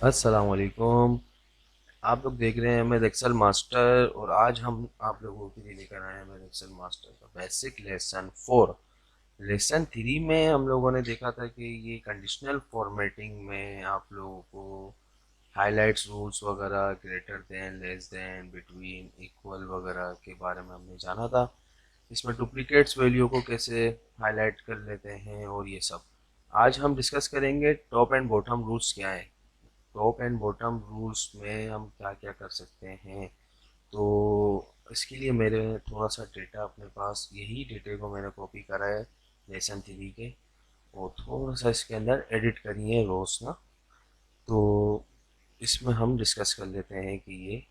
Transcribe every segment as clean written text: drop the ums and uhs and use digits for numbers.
अस्सलाम वालेकुम। आप लोग देख रहे हैं मैं एक्सेल मास्टर और आज हम आप लोगों के लिए लेकर आए हैं मैं एक्सेल मास्टर का बेसिक लेसन 4। लेसन 3 में हम लोगों ने देखा था कि ये कंडीशनल फॉर्मेटिंग में आप लोगों को हाइलाइट्स रूल्स वगैरह greater than less than between equal वगैरह के बारे में हमने जाना था। इसमें डुप्लीकेट्स वैल्यू को कैसे हाईलाइट कर लेते हैं और ये सब आज हम डिस्कस करेंगे। टॉप एंड बॉटम रूल्स क्या है, टॉप एंड बॉटम रूल्स में हम क्या क्या कर सकते हैं। तो इसके लिए मेरे थोड़ा सा डेटा अपने पास, यही डेटे को मैंने कॉपी करा है लेसन 3 के, और थोड़ा सा इसके अंदर एडिट करिए रोज ना। तो इसमें हम डिस्कस कर लेते हैं कि ये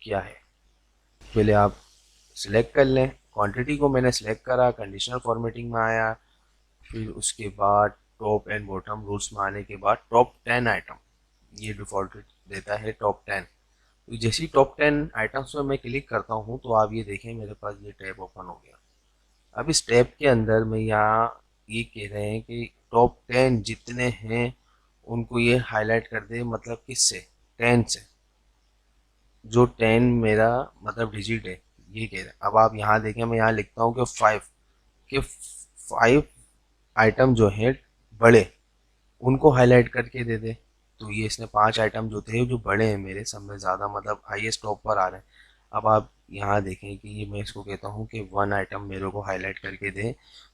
क्या है। पहले आप सिलेक्ट कर लें, क्वांटिटी को मैंने सिलेक्ट करा, कंडीशनल फॉर्मेटिंग में आया। फिर उसके बाद टॉप एंड बॉटम रूल्स में आने के बाद टॉप 10 आइटम, ये डिफ़ॉल्ट देता है टॉप 10। तो जैसे ही टॉप 10 आइटम्स में मैं क्लिक करता हूँ तो आप ये देखें मेरे पास ये टैब ओपन हो गया। अब इस टैब के अंदर मैं यहाँ ये कह रहे हैं कि टॉप 10 जितने हैं उनको ये हाईलाइट कर दे, मतलब किससे, 10 से। जो 10 मेरा मतलब डिजिट है ये कह रहे हैं। अब आप यहाँ देखें, मैं यहाँ लिखता हूँ कि 5, कि 5 आइटम जो है बड़े, उनको हाईलाइट करके दे दे। तो ये इसने 5 आइटम जो थे जो बड़े हैं मेरे सब में ज़्यादा, मतलब हाईएस्ट टॉप पर आ रहे हैं। अब आप यहाँ देखें कि ये मैं इसको कहता हूँ कि 1 आइटम मेरे को हाईलाइट करके दे,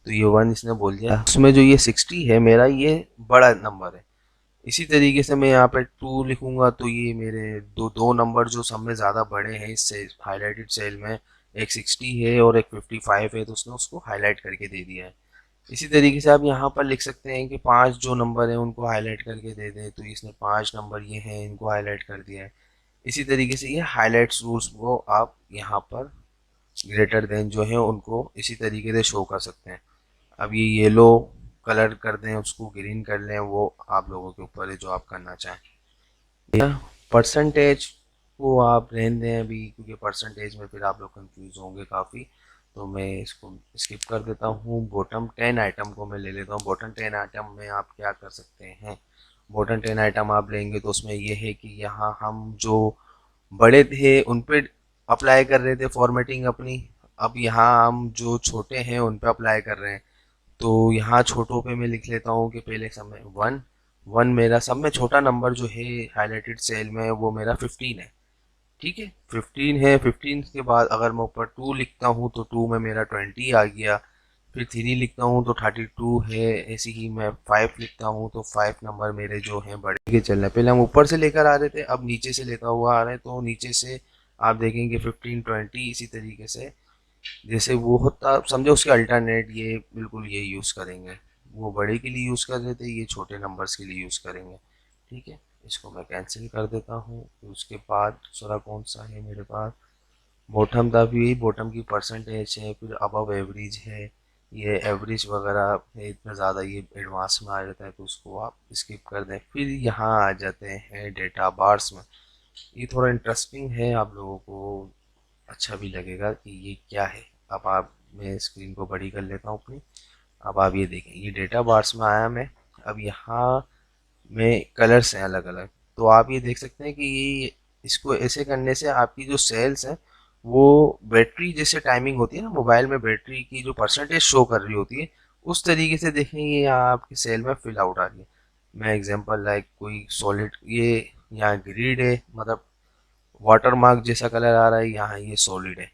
तो ये 1 इसने बोल दिया। उसमें जो ये 60 है मेरा, ये बड़ा नंबर है। इसी तरीके से मैं यहाँ पे 2 लिखूंगा तो ये मेरे दो दो नंबर जो सब में ज़्यादा बड़े हैं इस हाईलाइटेड सेल में, एक 60 है और एक 55 है, तो उसने उसको हाईलाइट करके दे दिया है। इसी तरीके से आप यहाँ पर लिख सकते हैं कि 5 जो नंबर हैं उनको हाईलाइट करके दे दें, तो इसने 5 नंबर ये हैं इनको हाईलाइट कर दिया है। इसी तरीके से ये हाईलाइट्स रूल्स को आप यहाँ पर ग्रेटर देन जो है उनको इसी तरीके से शो कर सकते हैं। अब ये येलो कलर कर दें, उसको ग्रीन कर लें, वो आप लोगों के ऊपर है जो आप करना चाहें। परसेंटेज को आप रहने दें अभी, क्योंकि परसेंटेज में फिर आप लोग कंफ्यूज होंगे काफ़ी, तो मैं इसको स्किप कर देता हूँ। बॉटम 10 आइटम को मैं ले लेता हूँ। बॉटम 10 आइटम में आप क्या कर सकते हैं, बॉटम 10 आइटम आप लेंगे तो उसमें यह है कि यहाँ हम जो बड़े थे उन पे अप्लाई कर रहे थे फॉर्मेटिंग अपनी। अब यहाँ हम जो छोटे हैं उन पे अप्लाई कर रहे हैं। तो यहाँ छोटों पे मैं लिख लेता हूँ कि पहले सब में 1, 1 मेरा सब में छोटा नंबर जो है हाईलाइटेड सेल में वो मेरा 15 है। ठीक है, 15 है। 15 के बाद अगर मैं ऊपर 2 लिखता हूँ तो 2 में मेरा 20 आ गया। फिर 3 लिखता हूँ तो 32 है। ऐसे ही मैं 5 लिखता हूँ तो 5 नंबर मेरे जो हैं बड़े के चल रहे हैं। पहले हम ऊपर से लेकर आ रहे थे, अब नीचे से लेता हुआ आ रहे हैं, तो नीचे से आप देखेंगे 15, 20 इसी तरीके से जैसे वो होता समझो उसके अल्टरनेट, ये बिल्कुल ये यूज़ करेंगे। वो बड़े के लिए यूज़ कर रहे थे, ये छोटे नंबर्स के लिए यूज़ करेंगे। ठीक है, इसको मैं कैंसिल कर देता हूँ। फिर उसके बाद दूसरा कौन सा है मेरे पास, बॉटम था भी, यही बॉटम की परसेंटेज है। फिर अबव एवरेज है, ये एवरेज वगैरह है, इतना ज़्यादा ये एडवांस में आ जाता है तो उसको आप स्किप कर दें। फिर यहाँ आ जाते हैं डेटा बार्स में। ये थोड़ा इंटरेस्टिंग है, आप लोगों को अच्छा भी लगेगा कि ये क्या है। अब आप, मैं स्क्रीन को बड़ी कर लेता हूँ अपनी। अब आप ये देखें, ये डेटा बार्स में आया मैं। अब यहाँ में कलर्स हैं अलग अलग, तो आप ये देख सकते हैं कि ये, इसको ऐसे करने से आपकी जो सेल्स हैं वो बैटरी जैसे टाइमिंग होती है ना मोबाइल में, बैटरी की जो परसेंटेज शो कर रही होती है उस तरीके से देखेंगे यहाँ आपकी सेल में फिल आउट आ रही है। मैं एग्जांपल लाइक कोई सॉलिड, ये यहाँ ग्रिड है, मतलब वाटर मार्क जैसा कलर आ रहा है, यहाँ ये सॉलिड है,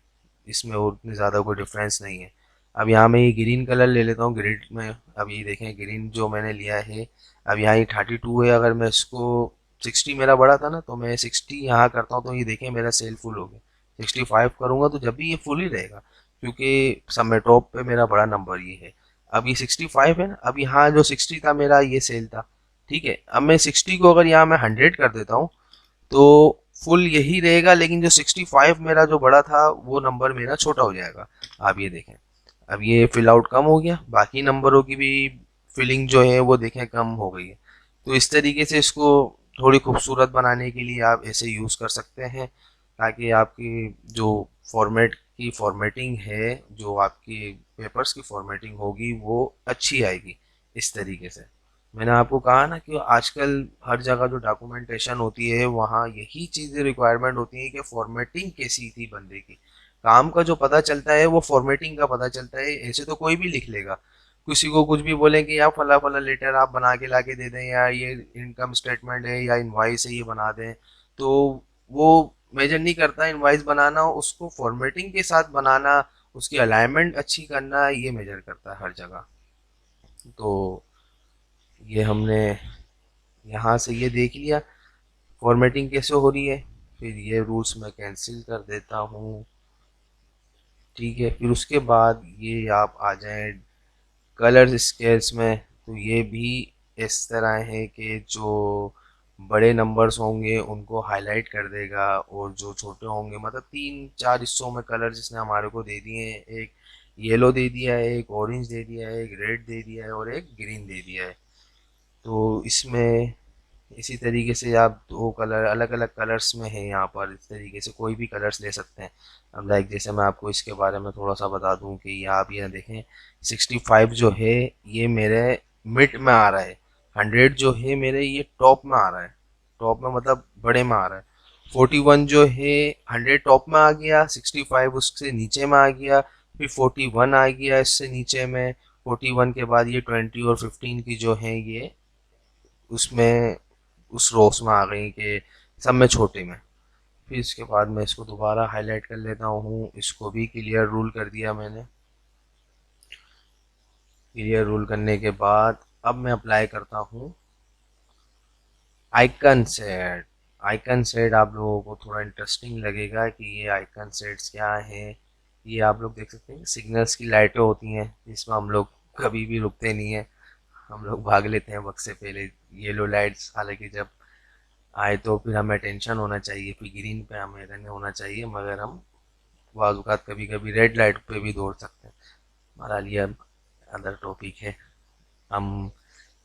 इसमें और उतनी ज़्यादा कोई डिफरेंस नहीं है। अब यहाँ मैं ये ग्रीन कलर ले लेता हूँ ग्रिड में। अब ये देखें ग्रीन जो मैंने लिया है, अब यहाँ ये 32 है। अगर मैं इसको 60 मेरा बड़ा था ना, तो मैं 60 यहाँ करता हूँ तो ये देखें मेरा सेल फुल हो गया। 65 करूँगा तो जब भी ये फुल ही रहेगा, क्योंकि सब में टॉप पे मेरा बड़ा नंबर ये है। अब ये 65 है ना, अब यहाँ जो 60 था मेरा ये सेल था। ठीक है, अब मैं 60 को अगर यहाँ मैं 100 कर देता हूँ तो फुल यही रहेगा, लेकिन जो 65 मेरा जो बड़ा था वो नंबर मेरा छोटा हो जाएगा। आप ये देखें, अब ये फिल आउट कम हो गया, बाकी नंबरों की भी फिलिंग जो है वो देखें कम हो गई है। तो इस तरीके से इसको थोड़ी खूबसूरत बनाने के लिए आप ऐसे यूज़ कर सकते हैं, ताकि आपकी जो फॉर्मेट की फॉर्मेटिंग है, जो आपकी पेपर्स की फॉर्मेटिंग होगी वो अच्छी आएगी इस तरीके से। मैंने आपको कहा ना कि आजकल हर जगह जो डॉक्यूमेंटेशन होती है वहाँ यही चीज़ें रिक्वायरमेंट होती है कि फॉर्मेटिंग कैसी थी बंदे की। काम का जो पता चलता है वो फॉर्मेटिंग का पता चलता है, ऐसे तो कोई भी लिख लेगा। किसी को कुछ भी बोले कि यार फला फला लेटर आप बना के ला के दे दें, या ये इनकम स्टेटमेंट है या इनवाइस है ये बना दें, तो वो मेजर नहीं करता। इनवाइस बनाना, उसको फॉर्मेटिंग के साथ बनाना, उसकी अलाइनमेंट अच्छी करना, ये मेजर करता है हर जगह। तो ये हमने यहाँ से ये देख लिया फॉर्मेटिंग कैसे हो रही है। फिर ये रूल्स मैं कैंसिल कर देता हूँ। ठीक है, फिर उसके बाद ये आप आ जाएं कलर स्केल्स में, तो ये भी इस तरह है कि जो बड़े नंबर्स होंगे उनको हाईलाइट कर देगा, और जो छोटे होंगे मतलब तीन चार हिस्सों में कलर जिसने हमारे को दे दिए हैं, एक येलो दे दिया है, एक ऑरेंज दे दिया है, एक रेड दे दिया है और एक ग्रीन दे दिया है। तो इसमें इसी तरीके से आप दो कलर अलग अलग कलर्स में है यहाँ पर, इस तरीके से कोई भी कलर्स ले सकते हैं। अब लाइक जैसे मैं आपको इसके बारे में थोड़ा सा बता दूं कि ये आप ये देखें 65 जो है ये मेरे मिड में आ रहा है, 100 जो है मेरे ये टॉप में आ रहा है, टॉप में मतलब बड़े में आ रहा है। 41 जो है 100 टॉप में आ गया, 65 उससे नीचे में आ गया, फिर 41 आ गया इससे नीचे में, 41 के बाद ये 20 और 15 की जो है ये उसमें उस रोस में आ गई कि सब में छोटे में। फिर इसके बाद मैं इसको दोबारा हाईलाइट कर लेता हूँ, इसको भी क्लियर रूल कर दिया मैंने। क्लियर रूल करने के बाद अब मैं अप्लाई करता हूँ आइकन सेट। आइकन सेट आप लोगों को थोड़ा इंटरेस्टिंग लगेगा कि ये आइकन सेट्स क्या हैं। ये आप लोग देख सकते हैं सिग्नल्स की लाइटें होती हैं जिसमें हम लोग कभी भी रुकते नहीं हैं, हम लोग भाग लेते हैं वक्त से पहले। येलो लाइट्स हालांकि जब आए तो फिर हमें टेंशन होना चाहिए, फिर ग्रीन पे हमें रहने होना चाहिए, मगर हम बाज़ कभी कभी रेड लाइट पे भी दौड़ सकते हैं। हमारा लिए अदर टॉपिक है। हम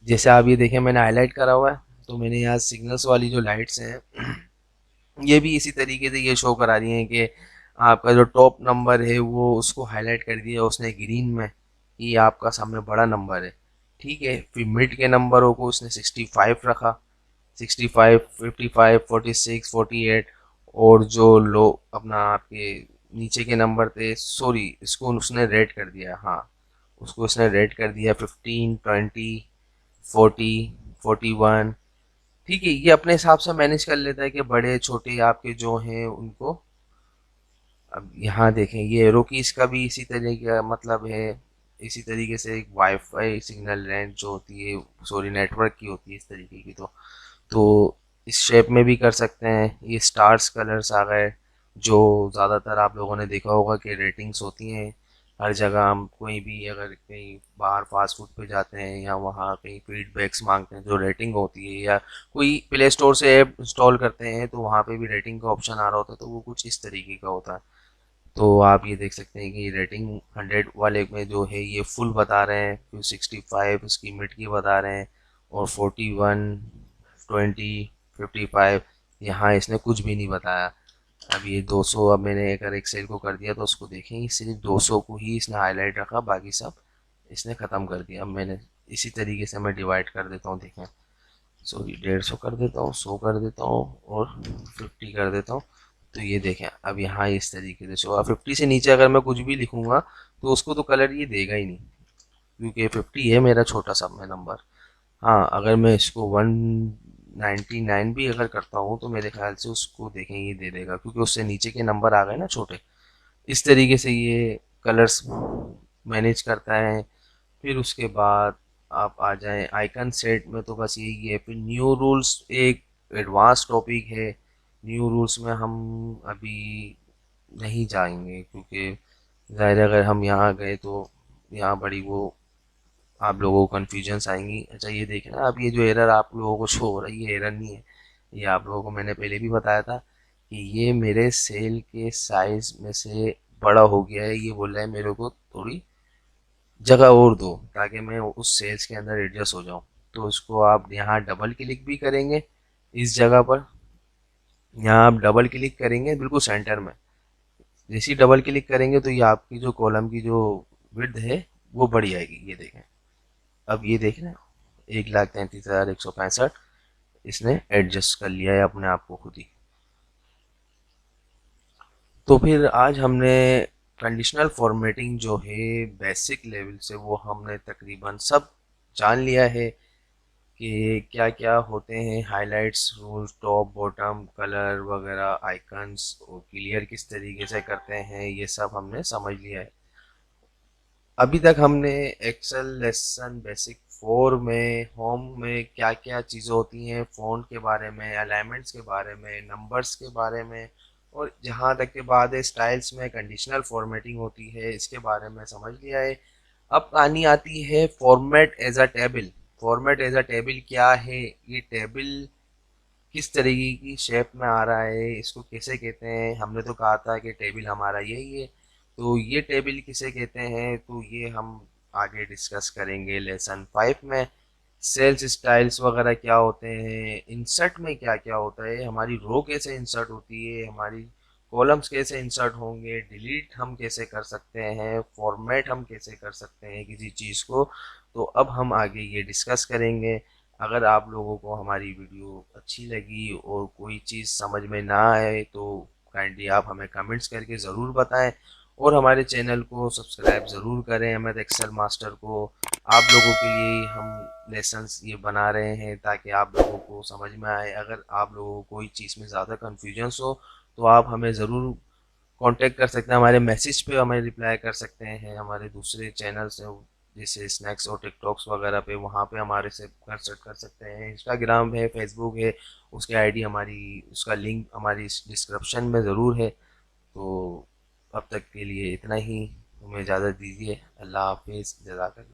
जैसे आप ये देखें मैंने हाईलाइट करा हुआ है, तो मैंने यहाँ सिग्नल्स वाली जो लाइट्स हैं ये भी इसी तरीके से ये शो करा रही हैं कि आपका जो टॉप नंबर है वो उसको हाईलाइट कर दिया उसने ग्रीन में, ये आपका सामने बड़ा नंबर है। ठीक है, फिर मिड के नंबरों को उसने 65 रखा, 65 55 46 48, और जो लो अपना आपके नीचे के नंबर थे, सॉरी इसको उसने रेड कर दिया, हाँ उसको उसने रेड कर दिया 15 20 40 41। ठीक है, ये अपने हिसाब से मैनेज कर लेता है कि बड़े छोटे आपके जो हैं उनको। अब यहाँ देखें ये एरो कीज का भी इसी तरीके का मतलब है, इसी तरीके से एक वाईफाई सिग्नल रेंज जो होती है, सॉरी नेटवर्क की होती है इस तरीके की, तो इस शेप में भी कर सकते हैं। ये स्टार्स कलर्स आ गए, जो ज़्यादातर आप लोगों ने देखा होगा कि रेटिंग्स होती हैं हर जगह। हम कोई भी अगर कहीं बाहर फास्ट फूड पे जाते हैं या वहाँ कहीं फीडबैक्स मांगते हैं जो रेटिंग होती है, या कोई प्ले स्टोर से ऐप इंस्टॉल करते हैं तो वहाँ पे भी रेटिंग का ऑप्शन आ रहा होता है, तो वो कुछ इस तरीके का होता है। तो आप ये देख सकते हैं कि रेटिंग 100 वाले में जो है ये फुल बता रहे हैं, फिर 65 उसकी मिड की बता रहे हैं, और 41 20 55 यहाँ इसने कुछ भी नहीं बताया। अब ये 200, अब मैंने अगर एक्सेल को कर दिया तो उसको देखें सिर्फ 200 को ही इसने हाईलाइट रखा, बाकी सब इसने ख़त्म कर दिया। अब मैंने इसी तरीके से मैं डिवाइड कर देता हूँ, देखें सॉरी 150 कर देता हूँ, 100 कर देता हूँ और 50 कर देता हूँ। तो ये देखें अब यहाँ इस तरीके से शो, 50 से नीचे अगर मैं कुछ भी लिखूंगा तो उसको तो कलर ये देगा ही नहीं, क्योंकि 50 है मेरा छोटा सा में नंबर। हाँ अगर मैं इसको 199 भी अगर करता हूँ तो मेरे ख्याल से उसको देखें ये दे देगा, क्योंकि उससे नीचे के नंबर आ गए ना छोटे। इस तरीके से ये कलर्स मैनेज करता है। फिर उसके बाद आप आ जाएं आइकन सेट में, तो बस यही है। फिर न्यू रूल्स एक एडवांस टॉपिक है, न्यू रूल्स में हम अभी नहीं जाएंगे, क्योंकि ज़ाहिर है अगर हम यहाँ गए तो यहाँ बड़ी वो आप लोगों को कन्फ्यूजन्स आएंगी। अच्छा ये देखना, अब ये जो एरर आप लोगों को शो हो रहा है ये एरर नहीं है, ये आप लोगों को मैंने पहले भी बताया था कि ये मेरे सेल के साइज में से बड़ा हो गया है। ये बोल रहा है मेरे को थोड़ी जगह और दो ताकि मैं उस सेल्स के अंदर एडजस्ट हो जाऊं। तो इसको आप यहाँ डबल क्लिक भी करेंगे इस जगह पर, यहाँ आप डबल क्लिक करेंगे बिल्कुल सेंटर में, जैसे ही डबल क्लिक करेंगे तो ये आपकी जो कॉलम की जो विड्थ है वो बढ़ जाएगी। ये देखें, अब ये देखें 1,33,165 इसने एडजस्ट कर लिया है अपने आप को खुद ही। तो फिर आज हमने कंडीशनल फॉर्मेटिंग जो है बेसिक लेवल से वो हमने तकरीबन सब जान लिया है कि क्या क्या होते हैं highlights, rules, top bottom, colour वगैरह, आइकन्स और क्लियर किस तरीके से करते हैं, ये सब हमने समझ लिया है। अभी तक हमने एक्सेल लेसन बेसिक 4 में होम में क्या क्या चीज़ें होती हैं, फ़ॉन्ट के बारे में, अलाइनमेंट्स के बारे में, नंबर्स के बारे में, और जहाँ तक के बाद स्टाइल्स में कंडीशनल फॉर्मेटिंग होती है इसके बारे में समझ लिया है। अब कहानी आती है format as a table. Format as a table क्या है, ये टेबल किस तरीके की शेप में आ रहा है, इसको कैसे कहते हैं। हमने तो कहा था कि टेबल हमारा यही है, तो ये टेबल किसे कहते हैं तो ये हम आगे डिस्कस करेंगे लेसन 5 में। सेल्स स्टाइल्स वगैरह क्या होते हैं, इंसर्ट में क्या क्या होता है, हमारी रो कैसे इंसर्ट होती है, हमारी कॉलम्स कैसे इंसर्ट होंगे, डिलीट हम कैसे कर सकते हैं, फॉर्मेट हम कैसे कर सकते हैं किसी चीज़ को। तो अब हम आगे ये डिस्कस करेंगे। अगर आप लोगों को हमारी वीडियो अच्छी लगी और कोई चीज़ समझ में ना आए तो काइंडली आप हमें कमेंट्स करके ज़रूर बताएं, और हमारे चैनल को सब्सक्राइब ज़रूर करें अहमद एक्सेल मास्टर को। आप लोगों के लिए हम लेसन्स ये बना रहे हैं ताकि आप लोगों को समझ में आए। अगर आप लोगों को कोई चीज़ में ज़्यादा कन्फ्यूजन्स हो तो आप हमें ज़रूर कांटेक्ट कर सकते हैं, हमारे मैसेज पे हमें रिप्लाई कर सकते हैं। हमारे दूसरे चैनल्स हैं जैसे स्नैक्स और टिकटॉक्स वगैरह पे, वहाँ पे हमारे से कंसल्ट कर सकते हैं। इंस्टाग्राम है, फेसबुक है, उसकी आईडी हमारी, उसका लिंक हमारी डिस्क्रिप्शन में ज़रूर है। तो अब तक के लिए इतना ही, हमें इजाज़त दीजिए। अल्लाह हाफिज़, जज़ाकल्लाह।